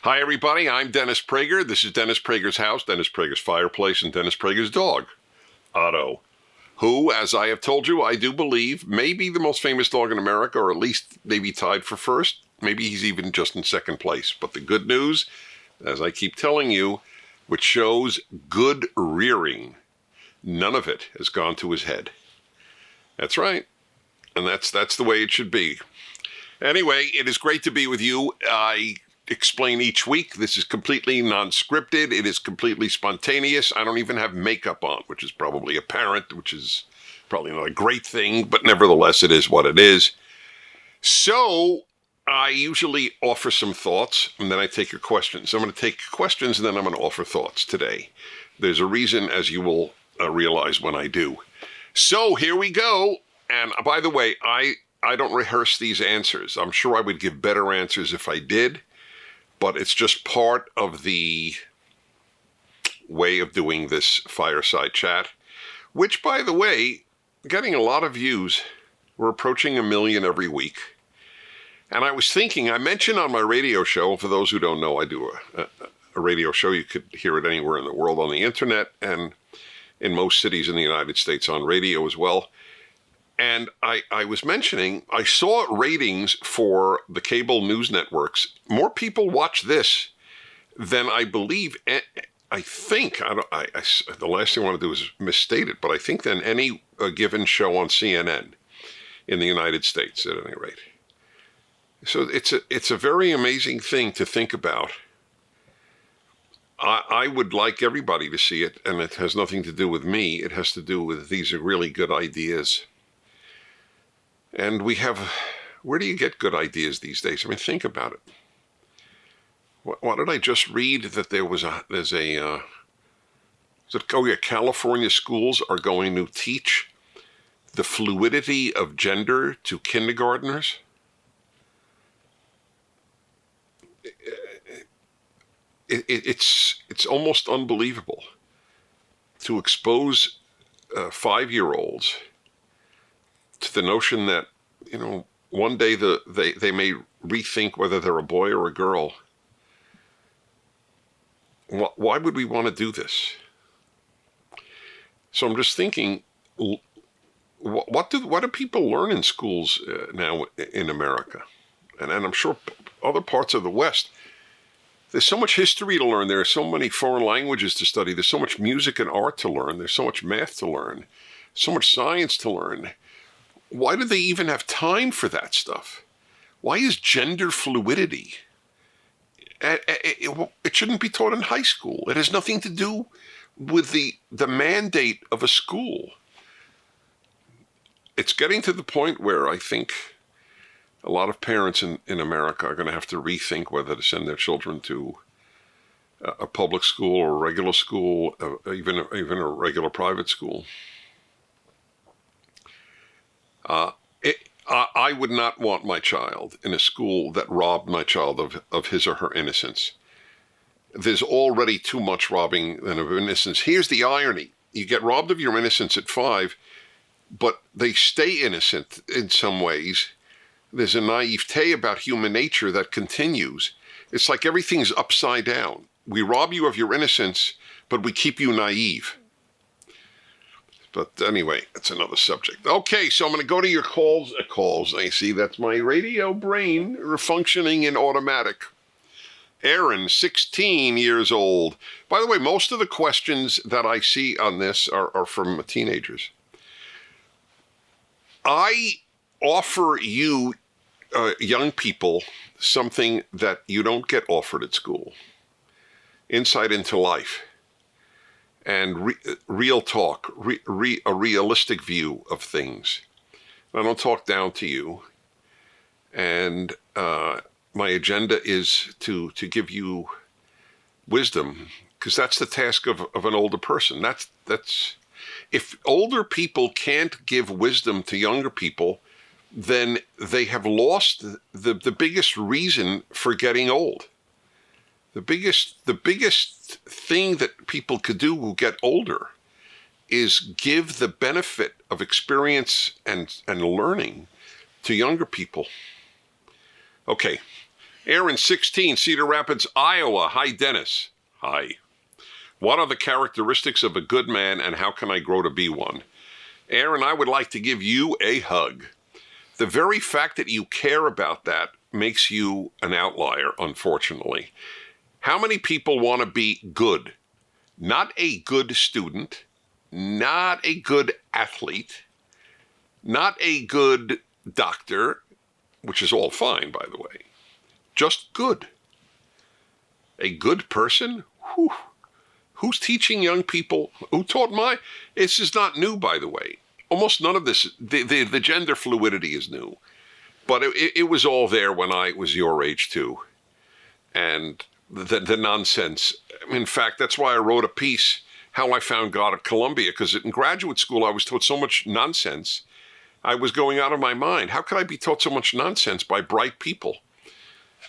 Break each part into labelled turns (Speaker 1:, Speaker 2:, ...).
Speaker 1: Hi, everybody. I'm Dennis Prager. This is Dennis Prager's house, Dennis Prager's fireplace, and Dennis Prager's dog, Otto, who, as I have told you, I do believe may be the most famous dog in America, or at least maybe tied for first. Maybe he's even just in second place. But the good news, as I keep telling you, which shows good rearing, none of it has gone to his head. That's right. And that's the way it should be. Anyway, it is great to be with you. I explain each week. This is completely non-scripted. It is completely spontaneous. I don't even have makeup on, which is probably apparent, which is probably not a great thing, but nevertheless, it is what it is. So I usually offer some thoughts, and then I take your questions. I'm going to take questions, and then I'm going to offer thoughts today. There's a reason, as you will realize when I do. So here we go. And by the way, I don't rehearse these answers. I'm sure I would give better answers if I did, but it's just part of the way of doing this Fireside Chat, which, by the way, getting a lot of views. We're approaching 1 million every week. And I was thinking, I mentioned on my radio show, for those who don't know, I do a radio show. You could hear it anywhere in the world on the internet and in most cities in the United States on radio as well. And I was mentioning, I saw ratings for the cable news networks. More people watch this than I believe. I think, the last thing I want to do is misstate it, but I think than any given show on CNN in the United States, at any rate. So it's a very amazing thing to think about. I would like everybody to see it, and it has nothing to do with me. It has to do with these are really good ideas. And where do you get good ideas these days? I mean, think about it. What did I just read? That California schools are going to teach the fluidity of gender to kindergartners? It's almost unbelievable to expose 5-year-olds to the notion that, one day they may rethink whether they're a boy or a girl. Why would we want to do this? So I'm just thinking, what do people learn in schools now in America? And I'm sure other parts of the West. There's so much history to learn. There are so many foreign languages to study. There's so much music and art to learn. There's so much math to learn. So much science to learn. Why do they even have time for that stuff? Why is gender fluidity? It shouldn't be taught in high school. It has nothing to do with the mandate of a school. It's getting to the point where I think a lot of parents in America are going to have to rethink whether to send their children to a public school or a regular school, even a regular private school. I would not want my child in a school that robbed my child of his or her innocence. There's already too much robbing of innocence. Here's the irony. You get robbed of your innocence at 5, but they stay innocent in some ways. There's a naivete about human nature that continues. It's like everything's upside down. We rob you of your innocence, but we keep you naive. But anyway, that's another subject. Okay, so I'm going to go to your calls. I see that's my radio brain functioning in automatic. Aaron, 16 years old. By the way, most of the questions that I see on this are from teenagers. I offer you, young people, something that you don't get offered at school. Insight into life. And real talk, a realistic view of things. I don't talk down to you. And my agenda is to give you wisdom, because that's the task of an older person. That's if older people can't give wisdom to younger people, then they have lost the biggest reason for getting old. The biggest thing that people could do who get older is give the benefit of experience and learning to younger people. Okay, Aaron, 16, Cedar Rapids, Iowa. Hi, Dennis. Hi. What are the characteristics of a good man, and how can I grow to be one? Aaron, I would like to give you a hug. The very fact that you care about that makes you an outlier, unfortunately. How many people want to be good? Not a good student, not a good athlete, not a good doctor, which is all fine, by the way. Just good. A good person? Whew. Who's teaching young people? Who taught This is not new, by the way. Almost none of this, the gender fluidity is new. But it was all there when I was your age, too. And the nonsense. In fact, that's why I wrote a piece, How I Found God at Columbia, because in graduate school I was taught so much nonsense. I was going out of my mind. How could I be taught so much nonsense by bright people?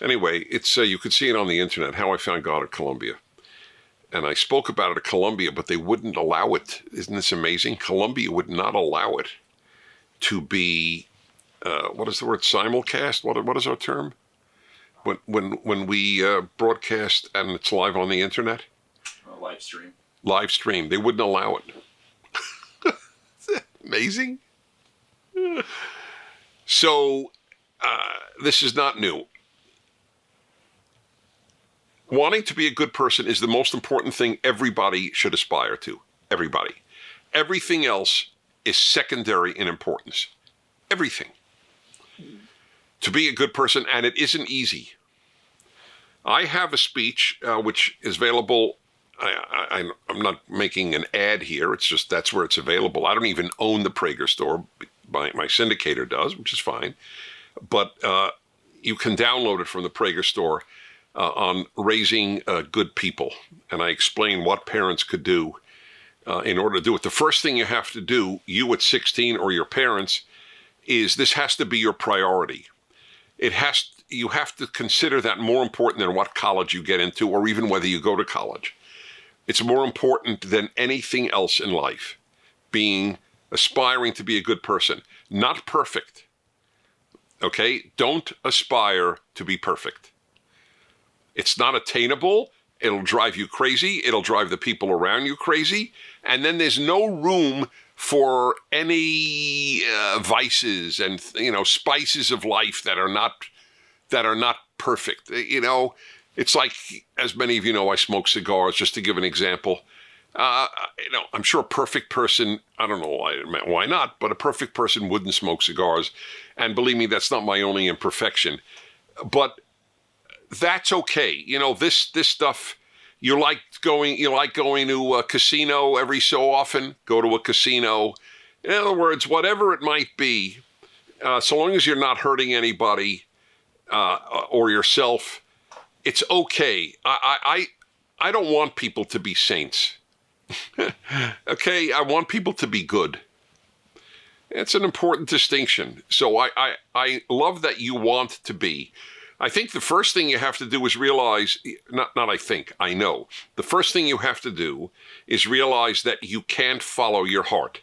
Speaker 1: Anyway, it's you could see it on the internet, How I Found God at Columbia. And I spoke about it at Columbia, but they wouldn't allow it. Isn't this amazing? Columbia would not allow it to be, what is the word, simulcast? What is our term? When we broadcast and it's live on the internet?
Speaker 2: Live stream.
Speaker 1: Live stream. They wouldn't allow it. Isn't that amazing? So, this is not new. Wanting to be a good person is the most important thing everybody should aspire to. Everybody. Everything else is secondary in importance. Everything. To be a good person, and it isn't easy. I have a speech which is available. I'm not making an ad here. It's just that's where it's available. I don't even own the Prager store. My syndicator does, which is fine. But you can download it from the Prager store. On raising good people. And I explain what parents could do in order to do it. The first thing you have to do, you at 16 or your parents, is this has to be your priority. You have to consider that more important than what college you get into or even whether you go to college. It's more important than anything else in life. Aspiring to be a good person. Not perfect. Okay? Don't aspire to be perfect. It's not attainable. It'll drive you crazy. It'll drive the people around you crazy. And then there's no room for any vices and spices of life that are not perfect. It's like, as many of you know, I smoke cigars. Just to give an example, I'm sure a perfect person. I don't know why not, but a perfect person wouldn't smoke cigars. And believe me, that's not my only imperfection. But that's okay. This stuff, you like going to a casino every so often, go to a casino. In other words, whatever it might be, so long as you're not hurting anybody or yourself, it's okay. I don't want people to be saints. Okay? I want people to be good. It's an important distinction. So I love that you want to be. I think the first thing you have to do is realize, I know. The first thing you have to do is realize that you can't follow your heart.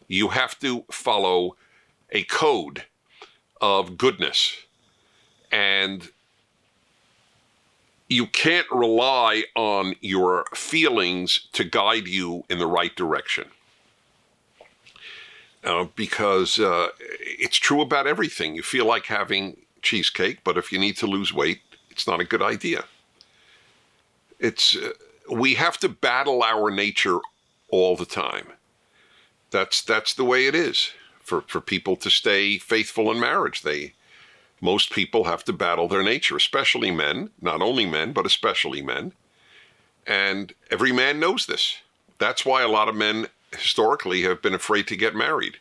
Speaker 1: You have to follow a code of goodness. And you can't rely on your feelings to guide you in the right direction. Because it's true about everything. You feel like having cheesecake, but if you need to lose weight, it's not a good idea. We have to battle our nature all the time. That's the way it is for people to stay faithful in marriage. Most people have to battle their nature, especially men, not only men, but especially men. And every man knows this. That's why a lot of men historically have been afraid to get married.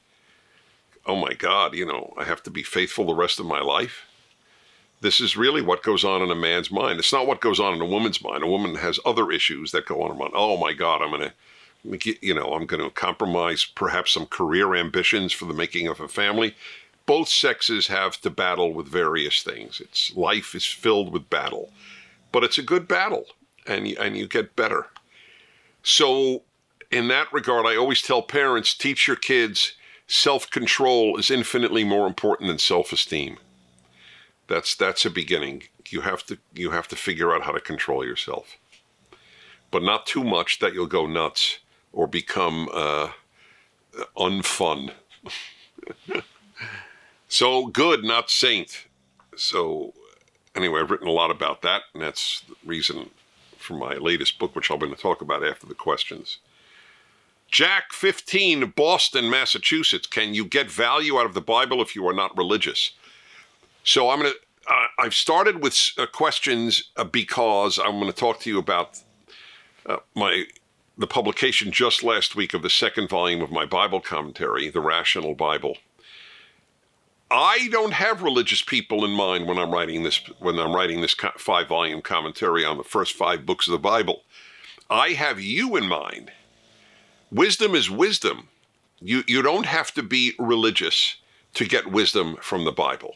Speaker 1: Oh my God, I have to be faithful the rest of my life. This is really what goes on in a man's mind. It's not what goes on in a woman's mind. A woman has other issues that go on in her mind. Oh my God, I'm going to compromise perhaps some career ambitions for the making of a family. Both sexes have to battle with various things. Life is filled with battle, but it's a good battle, and you get better. So in that regard, I always tell parents, teach your kids self-control is infinitely more important than self-esteem. That's a beginning. You have to figure out how to control yourself, but not too much that you'll go nuts or become unfun. So good, not saint. So anyway, I've written a lot about that, and that's the reason for my latest book, which I'm going to talk about after the questions. Jack, 15, Boston, Massachusetts. Can you get value out of the Bible if you are not religious? So I've started with questions because I'm going to talk to you about the publication just last week of the second volume of my Bible commentary, The Rational Bible. I don't have religious people in mind when I'm writing this 5-volume commentary on the first 5 books of the Bible. I have you in mind. Wisdom is wisdom. You don't have to be religious to get wisdom from the Bible.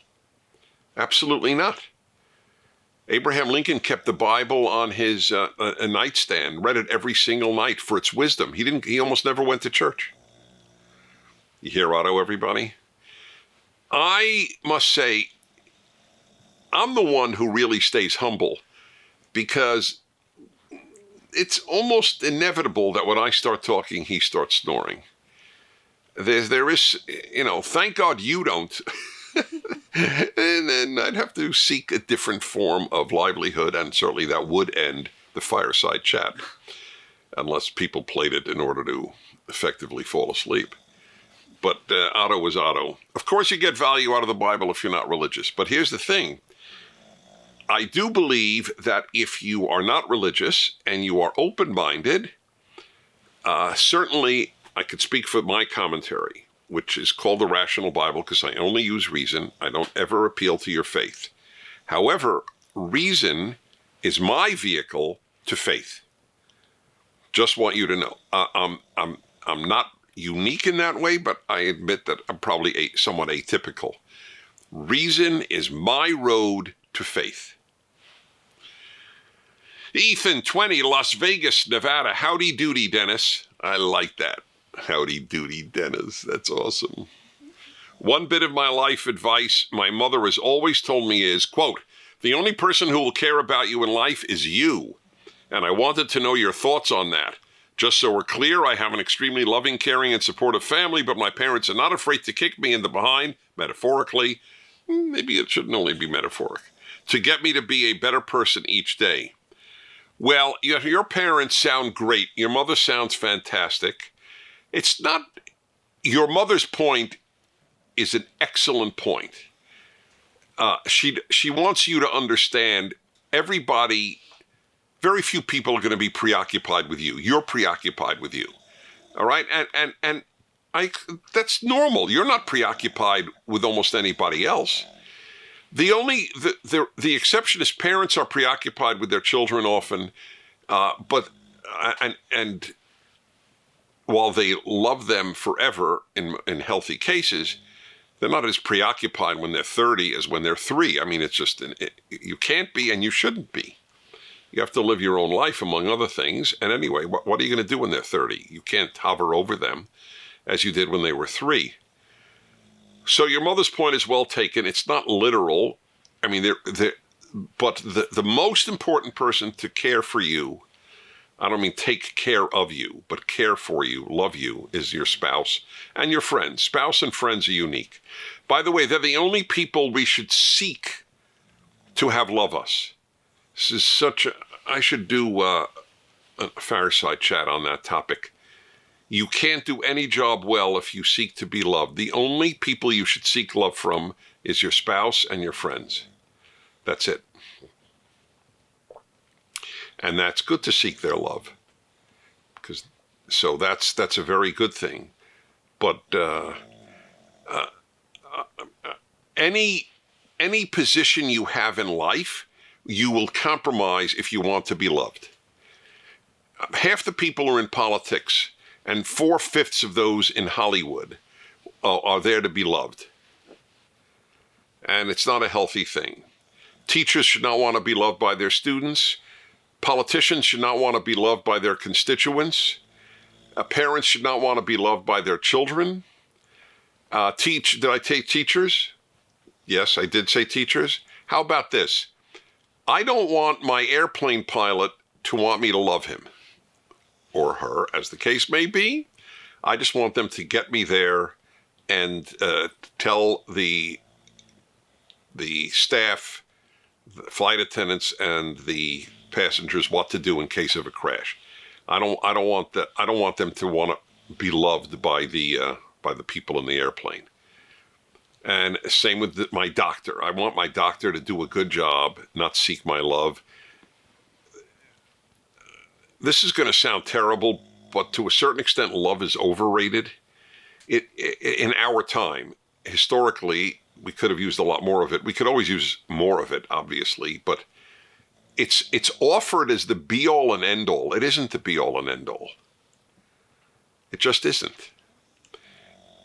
Speaker 1: Absolutely not. Abraham Lincoln kept the Bible on his a nightstand, read it every single night for its wisdom. He almost never went to church. You hear, Otto, everybody? I must say, I'm the one who really stays humble because it's almost inevitable that when I start talking, he starts snoring. There is, thank God you don't. And then I'd have to seek a different form of livelihood, and certainly that would end the Fireside Chat, unless people played it in order to effectively fall asleep. But Otto is Otto. Of course, you get value out of the Bible if you're not religious. But here's the thing. I do believe that if you are not religious and you are open-minded, certainly I could speak for my commentary, which is called The Rational Bible because I only use reason. I don't ever appeal to your faith. However, reason is my vehicle to faith. Just want you to know. I'm not unique in that way, but I admit that I'm probably somewhat atypical. Reason is my road to faith. Ethan, 20, Las Vegas, Nevada. Howdy doody, Dennis. I like that. Howdy doody, Dennis. That's awesome. One bit of my life advice my mother has always told me is, quote, the only person who will care about you in life is you. And I wanted to know your thoughts on that. Just so we're clear, I have an extremely loving, caring, and supportive family, but my parents are not afraid to kick me in the behind, metaphorically, maybe it shouldn't only be metaphoric, to get me to be a better person each day. Well, your parents sound great. Your mother sounds fantastic. It's not, your mother's point is an excellent point. She wants you to understand everybody. Very few people are going to be preoccupied with you. You're preoccupied with you. All right? And that's normal. You're not preoccupied with almost anybody else. The exception is parents are preoccupied with their children often, but while they love them forever in healthy cases, they're not as preoccupied when they're 30 as when they're 3. I mean, it's just, you can't be and you shouldn't be. You have to live your own life, among other things. And anyway, what are you going to do when they're 30? You can't hover over them as you did when they were 3. So your mother's point is well taken. It's not literal. I mean, but the most important person to care for you, I don't mean take care of you, but care for you, love you, is your spouse and your friends. Spouse and friends are unique. By the way, they're the only people we should seek to have love us. This is I should do a Fireside Chat on that topic. You can't do any job well if you seek to be loved. The only people you should seek love from is your spouse and your friends. That's it. And that's good to seek their love. So that's a very good thing. But any position you have in life, you will compromise if you want to be loved. Half the people are in politics, and 4/5 of those in Hollywood are there to be loved. And it's not a healthy thing. Teachers should not want to be loved by their students. Politicians should not want to be loved by their constituents. Parents should not want to be loved by their children. Did I take teachers? Yes, I did say teachers. How about this? I don't want my airplane pilot to want me to love him or her, as the case may be. I just want them to get me there and tell the staff, the flight attendants, and the passengers what to do in case of a crash. I don't want that. I don't want them to want to be loved by the people in the airplane. And same with my doctor. I want my doctor to do a good job, not seek my love. This is going to sound terrible, but to a certain extent, love is overrated. In our time, historically, we could have used a lot more of it. We could always use more of it, obviously, but it's offered as the be-all and end-all. It isn't the be-all and end-all. It just isn't.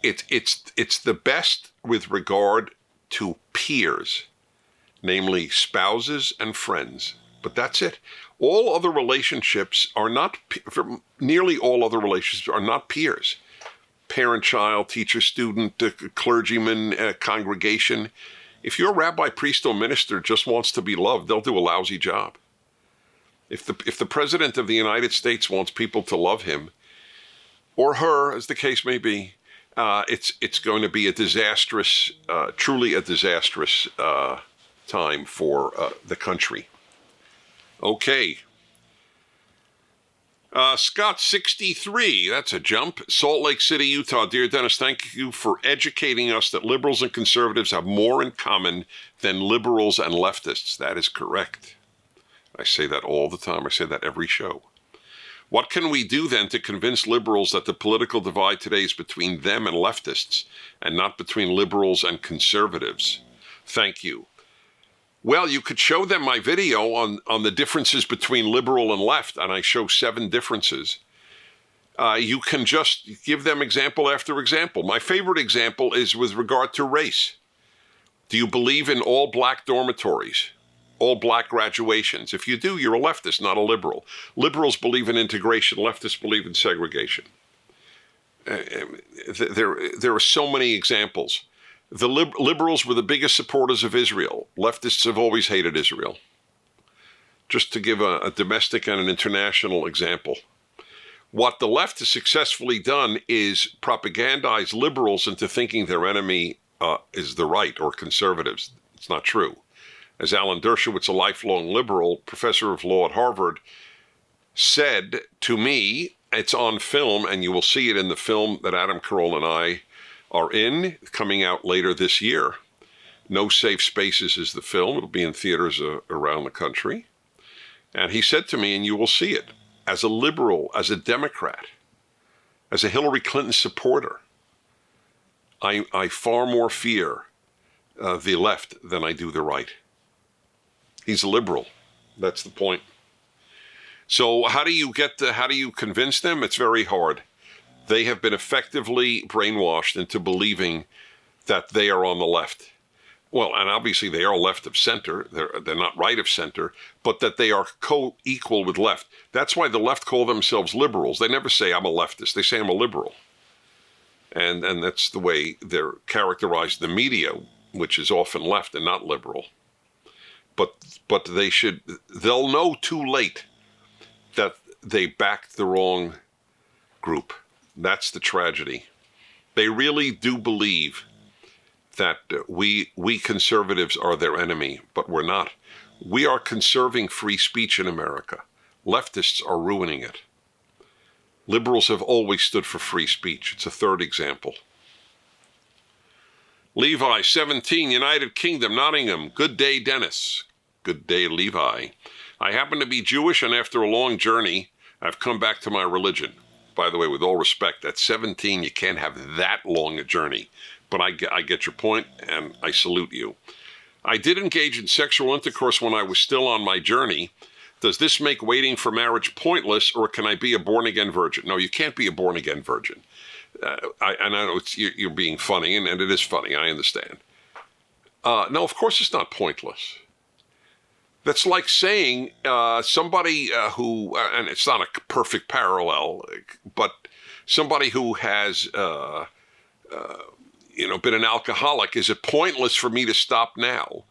Speaker 1: It's the best with regard to peers, namely spouses and friends. But that's it. All other relationships are not, nearly all other relationships are not peers. Parent, child, teacher, student, clergyman, congregation. If your rabbi, priest, or minister just wants to be loved, they'll do a lousy job. If the president of the United States wants people to love him, or her, as the case may be, it's going to be a disastrous, truly a disastrous time for the country. Okay. Scott 63, that's a jump. Salt Lake City, Utah. Dear Dennis, thank you for educating us that liberals and conservatives have more in common than liberals and leftists. That is correct. I say that all the time. I say that every show. What can we do then to convince liberals that the political divide today is between them and leftists and not between liberals and conservatives? Thank you. Well, you could show them my video on the differences between liberal and left, and I show 7 differences. You can just give them example after example. My favorite example is with regard to race. Do you believe in all black dormitories? All black graduations? If you do, you're a leftist, not a liberal. Liberals believe in integration. Leftists believe in segregation. There are so many examples. The liberals were the biggest supporters of Israel. Leftists have always hated Israel. Just to give a domestic and an international example. What the left has successfully done is propagandize liberals into thinking their enemy is the right or conservatives. It's not true. As Alan Dershowitz, a lifelong liberal, professor of law at Harvard, said to me, it's on film, and you will see it in the film that Adam Carolla and I are in, coming out later this year. No Safe Spaces is the film. It'll be in theaters around the country. And he said to me, and you will see it, as a liberal, as a Democrat, as a Hillary Clinton supporter, I far more fear the left than I do the right. He's a liberal. That's the point. So how do you convince them? It's very hard. They have been effectively brainwashed into believing that they are on the left. Well, and obviously they are left of center. They're not right of center, but that they are co-equal with left. That's why the left call themselves liberals. They never say I'm a leftist. They say I'm a liberal. And that's the way they're characterized in the media, which is often left and not liberal. But they'll know too late that they backed the wrong group. That's the tragedy. They really do believe that we conservatives are their enemy, but we're not. We are conserving free speech in America. Leftists are ruining it. Liberals have always stood for free speech. It's a third example. Levi, 17, United Kingdom, Nottingham. Good day, Dennis. Good day, Levi. I happen to be Jewish, and after a long journey, I've come back to my religion. By the way, with all respect, at 17, you can't have that long a journey. But I get your point, and I salute you. I did engage in sexual intercourse when I was still on my journey. Does this make waiting for marriage pointless, or can I be a born-again virgin? No, you can't be a born-again virgin. I know you're being funny, and it is funny, I understand. No, of course it's not pointless. That's like saying somebody who, and it's not a perfect parallel, but somebody who has, been an alcoholic, is it pointless for me to stop now?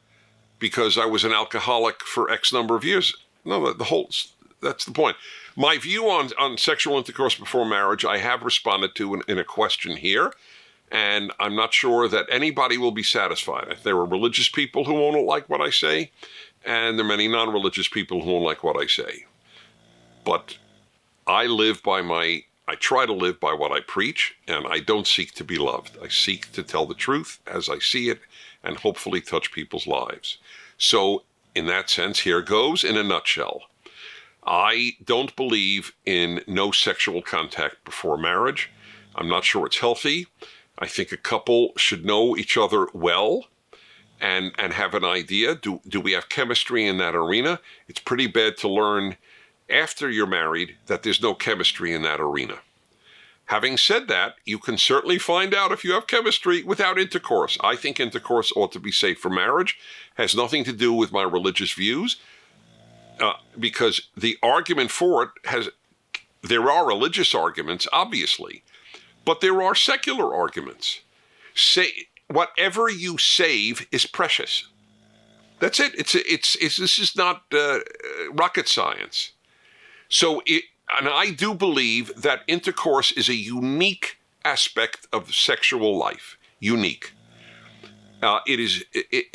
Speaker 1: because I was an alcoholic for X number of years. No, that's the point. My view on sexual intercourse before marriage, I have responded to in a question here, and I'm not sure that anybody will be satisfied. If there are religious people who won't like what I say, and there are many non-religious people who won't like what I say. But I try to live by what I preach, and I don't seek to be loved. I seek to tell the truth as I see it and hopefully touch people's lives. So in that sense, here goes in a nutshell. I don't believe in no sexual contact before marriage. I'm not sure it's healthy. I think a couple should know each other well and have an idea. Do we have chemistry in that arena? It's pretty bad to learn after you're married that there's no chemistry in that arena. Having said that, you can certainly find out if you have chemistry without intercourse. I think intercourse ought to be safe for marriage. Has nothing to do with my religious views, because the argument for it there are religious arguments, obviously, but there are secular arguments. Whatever you save is precious. That's it. This is not rocket science. And I do believe that intercourse is a unique aspect of sexual life. Unique.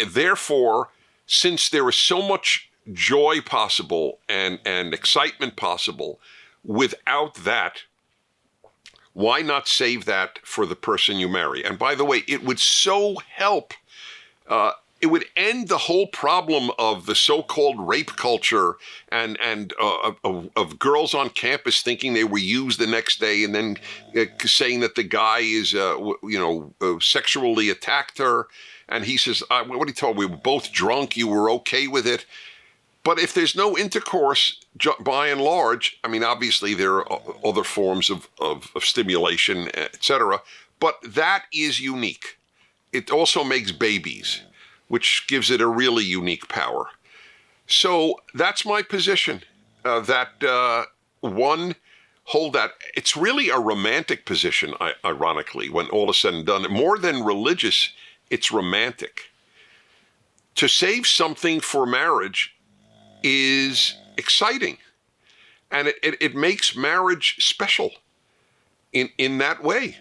Speaker 1: Therefore, since there is so much joy possible and excitement possible, without that, why not save that for the person you marry? And by the way, it would so help. It would end the whole problem of the so-called rape culture and of girls on campus thinking they were used the next day and then saying that the guy is, sexually attacked her. And he says, what did he tell her? We were both drunk. You were okay with it. But if there's no intercourse, by and large, I mean, obviously there are other forms of stimulation, etc. But that is unique. It also makes babies, which gives it a really unique power. So that's my position, that it's really a romantic position, ironically, when all is said and done. More than religious, it's romantic. To save something for marriage is exciting, and it makes marriage special in that way.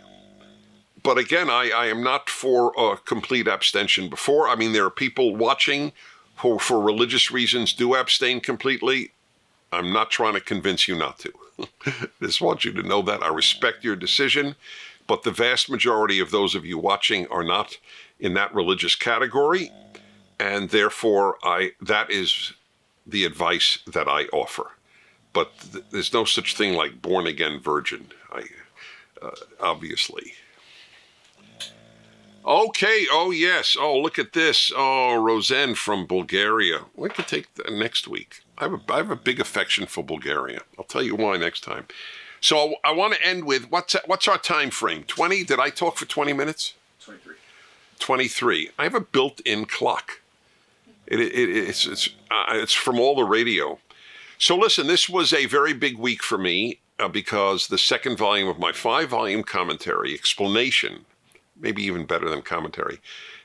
Speaker 1: But again, I am not for a complete abstention before. I mean, there are people watching who, for religious reasons, do abstain completely. I'm not trying to convince you not to. I just want you to know that. I respect your decision, but the vast majority of those of you watching are not in that religious category, and therefore that is the advice that I offer. But there's no such thing like born-again virgin, obviously. Okay, oh yes, oh look at this, oh Roseanne from Bulgaria. We could take that next week. I have a big affection for Bulgaria. I'll tell you why next time. So I want to end with, what's our time frame? 20? Did I talk for 20 minutes? 23. 23. I have a built-in clock. It's from all the radio. So listen, this was a very big week for me because the second volume of my 5-volume commentary, explanation, maybe even better than commentary,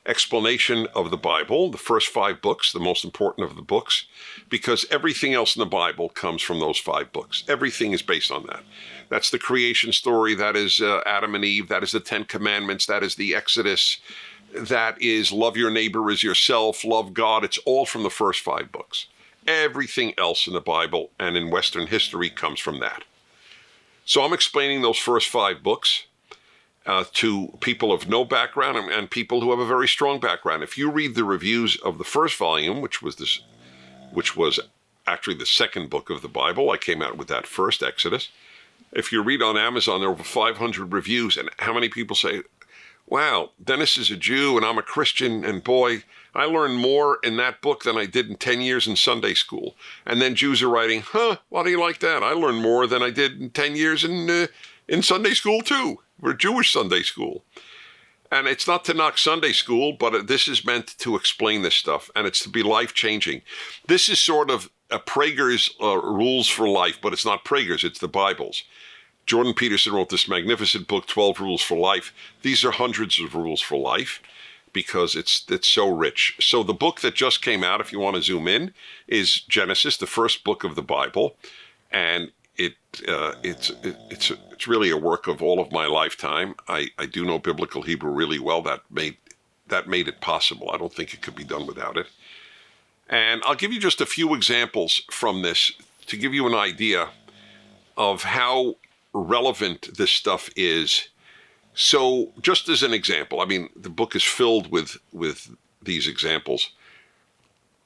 Speaker 1: explanation of the Bible, the first 5 books, the most important of the books, because everything else in the Bible comes from those 5 books. Everything is based on that. That's the creation story. That is Adam and Eve. That is the 10 Commandments. That is the Exodus. That is love your neighbor as yourself, love God. It's all from the first 5 books. Everything else in the Bible and in Western history comes from that. So I'm explaining those first 5 books to people of no background and people who have a very strong background. If you read the reviews of the first volume, which was actually the second book of the Bible, I came out with that first, Exodus. If you read on Amazon, there are over 500 reviews, and how many people say, wow, Dennis is a Jew and I'm a Christian, and boy, I learned more in that book than I did in 10 years in Sunday school. And then Jews are writing, why do you like that? I learned more than I did in 10 years in Sunday school too. We're Jewish Sunday school. And it's not to knock Sunday school, but this is meant to explain this stuff, and it's to be life-changing. This is sort of a Prager's rules for life, but it's not Prager's, it's the Bible's. Jordan Peterson wrote this magnificent book, 12 Rules for Life. These are hundreds of rules for life, because it's so rich. So the book that just came out, if you want to zoom in, is Genesis, the first book of the Bible, and it's really a work of all of my lifetime. I do know biblical Hebrew really well. That made it possible. I don't think it could be done without it. And I'll give you just a few examples from this to give you an idea of how relevant this stuff is. So just as an example, I mean, the book is filled with these examples.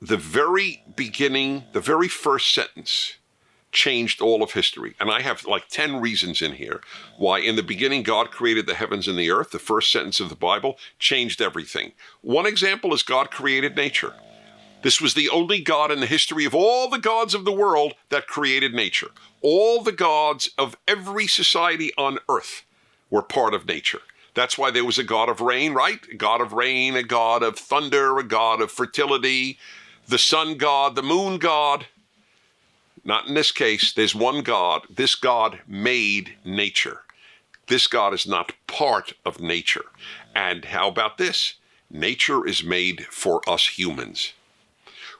Speaker 1: The very beginning, the very first sentence changed all of history. And I have like 10 reasons in here why in the beginning God created the heavens and the earth. The first sentence of the Bible changed everything. One example is God created nature. This was the only God in the history of all the gods of the world that created nature. All the gods of every society on earth were part of nature. That's why there was a god of rain, right? A god of rain, a god of thunder, a god of fertility, the sun god, the moon god. Not in this case. There's one God. This God made nature. This God is not part of nature. And how about this? Nature is made for us humans.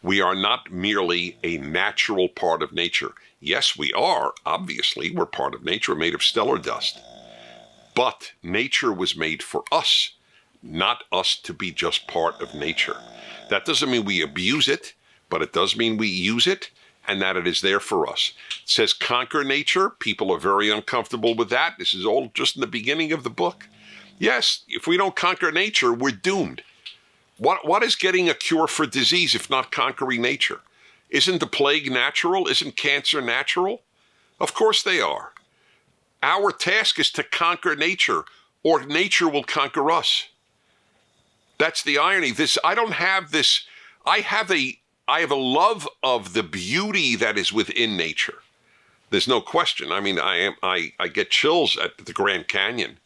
Speaker 1: We are not merely a natural part of nature. Yes, we are. Obviously, we're part of nature, made of stellar dust. But nature was made for us, not us to be just part of nature. That doesn't mean we abuse it, but it does mean we use it and that it is there for us. It says conquer nature. People are very uncomfortable with that. This is all just in the beginning of the book. Yes, if we don't conquer nature, we're doomed. What is getting a cure for disease if not conquering nature? Isn't the plague natural? Isn't cancer natural? Of course they are. Our task is to conquer nature, or nature will conquer us. That's the irony. I have a love of the beauty that is within nature. There's no question. I mean, I get chills at the Grand Canyon.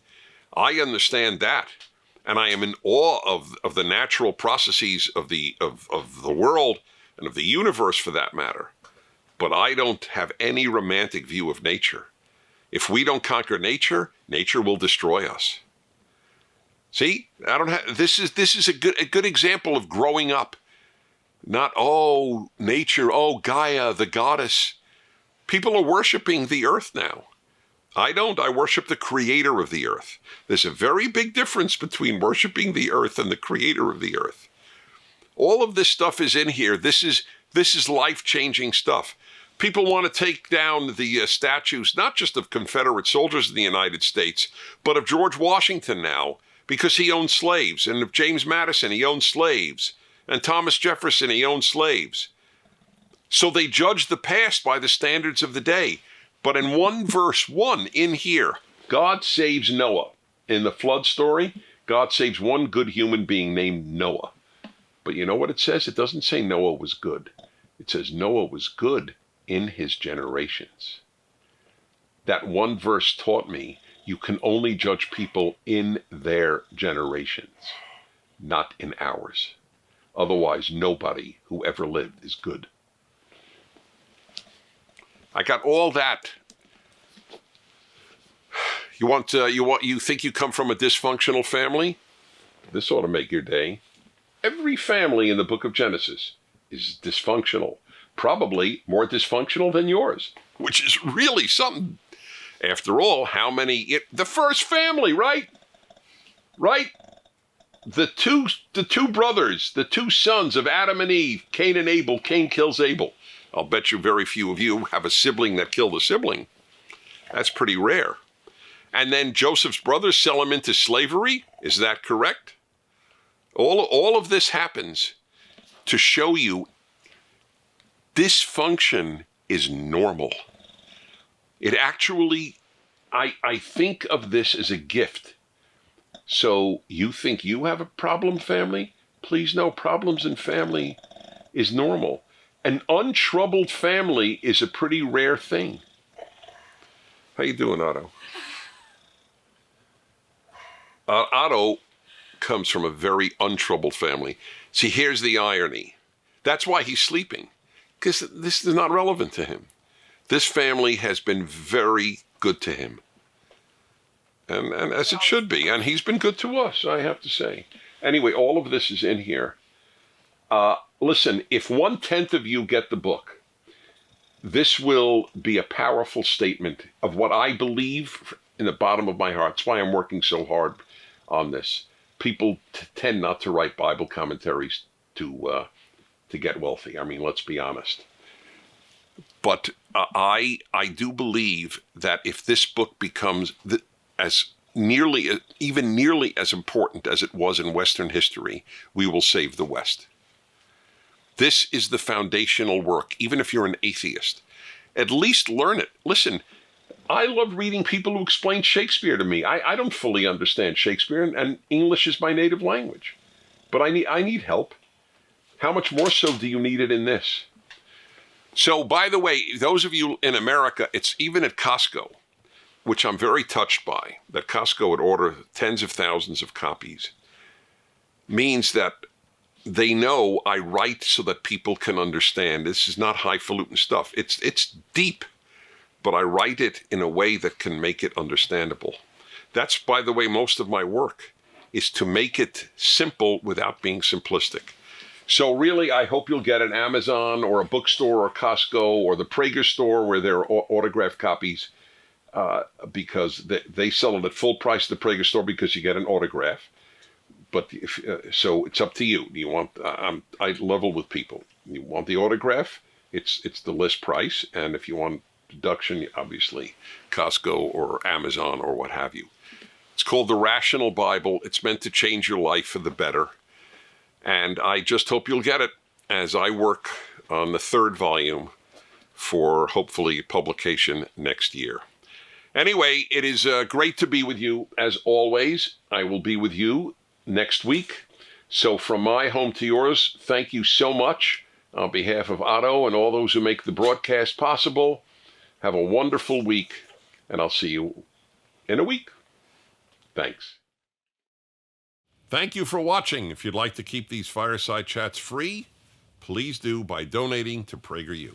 Speaker 1: I understand that. And I am in awe of the natural processes of the world and of the universe for that matter. But I don't have any romantic view of nature. If we don't conquer nature, nature will destroy us. See, this is a good example of growing up. Not, oh, nature, oh, Gaia, the goddess. People are worshiping the earth now. I don't. I worship the creator of the earth. There's a very big difference between worshiping the earth and the creator of the earth. All of this stuff is in here. This is life-changing stuff. People want to take down the statues, not just of Confederate soldiers in the United States, but of George Washington now, because he owned slaves, and of James Madison, he owned slaves, and Thomas Jefferson, he owned slaves. So they judge the past by the standards of the day. But in verse 1 in here, God saves Noah. In the flood story, God saves one good human being named Noah. But you know what it says? It doesn't say Noah was good. It says Noah was good in his generations. That one verse taught me you can only judge people in their generations, not in ours. Otherwise, nobody who ever lived is good. I got all that. You think you come from a dysfunctional family? This ought to make your day. Every family in the book of Genesis is dysfunctional. Probably more dysfunctional than yours, which is really something. After all, the first family, right? Right? The two brothers, the two sons of Adam and Eve, Cain and Abel. Cain kills Abel. I'll bet you very few of you have a sibling that killed a sibling. That's pretty rare. And then Joseph's brothers sell him into slavery. Is that correct? All of this happens to show you dysfunction is normal. It actually, I think of this as a gift. So you think you have a problem, family? Please know problems in family is normal. An untroubled family is a pretty rare thing. How you doing, Otto? Otto comes from a very untroubled family. See, here's the irony. That's why he's sleeping, because this is not relevant to him. This family has been very good to him. And as it should be. And he's been good to us, I have to say. Anyway, all of this is in here. Listen, if 1/10 of you get the book, this will be a powerful statement of what I believe in the bottom of my heart. That's why I'm working so hard on this. People tend not to write Bible commentaries to get wealthy. I mean, let's be honest. But I do believe that if this book becomes even nearly as important as it was in Western history, we will save the West. This is the foundational work, even if you're an atheist. At least learn it. Listen, I love reading people who explain Shakespeare to me. I don't fully understand Shakespeare, and English is my native language. But I need help. How much more so do you need it in this? So, by the way, those of you in America, it's even at Costco, which I'm very touched by, that Costco would order tens of thousands of copies, means that they know I write so that people can understand. This is not highfalutin stuff. It's deep, but I write it in a way that can make it understandable. That's, by the way, most of my work, is to make it simple without being simplistic. So really, I hope you'll get an Amazon or a bookstore or Costco or the Prager store where there are autographed copies, because they sell it at full price at the Prager store because you get an autograph. But so it's up to you. Do you want? I level with people. You want the autograph? It's the list price, and if you want deduction, obviously Costco or Amazon or what have you. It's called The Rational Bible. It's meant to change your life for the better, and I just hope you'll get it as I work on the 3rd volume for hopefully publication next year. Anyway, it is great to be with you as always. I will be with you next week. So from my home to yours, thank you so much on behalf of Otto and all those who make the broadcast possible. Have a wonderful week, and I'll see you in a week. Thanks. Thank you for watching. If you'd like to keep these Fireside Chats free, please do by donating to PragerU.